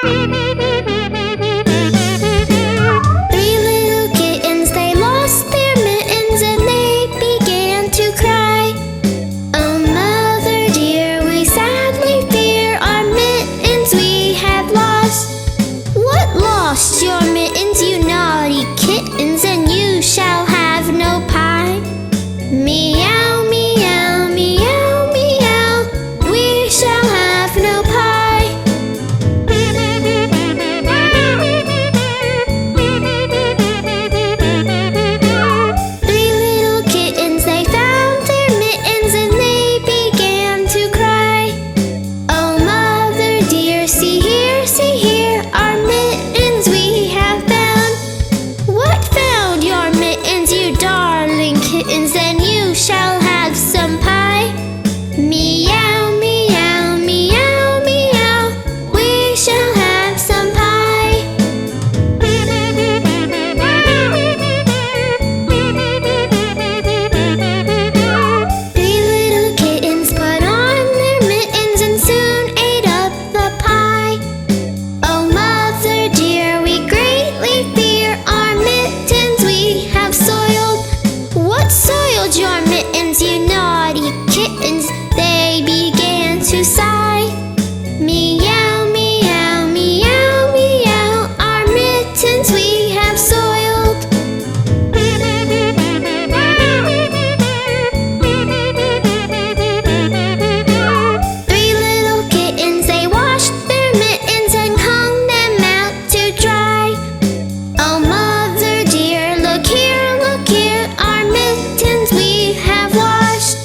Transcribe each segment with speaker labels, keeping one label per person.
Speaker 1: Three little kittens, they lost their mittens and they began to cry. Oh, mother dear, we sadly fear our mittens we have lost. What lost? Your mittens, you naughty kittens, and you shall have no pie. Meow, meow, meow, meow, we shall have no pie. Three little kittens, they found their mittens and they began to cry. Oh, mother dear, see here, our mittens we have found. What found? Your mittens, you darling kittens, and you shall have some pie. Meow, meow, meow, meow, we shall have some pie. Three little kittens put on their mittens and soon ate up the pie. Oh, mother dear, we greatly fear our mittens we have soiled. What soiled your mittens, you naughty kittens? They began to sigh. Meow, meow, meow, meow, our mittens we have soiled. Three little kittens, they washed their mittens and hung them out to dry. Oh, mother dear, look here, our mittens we have washed.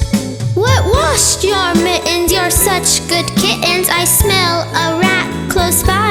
Speaker 1: What washed your mittens? You're such good kittens, I smell a rat close by.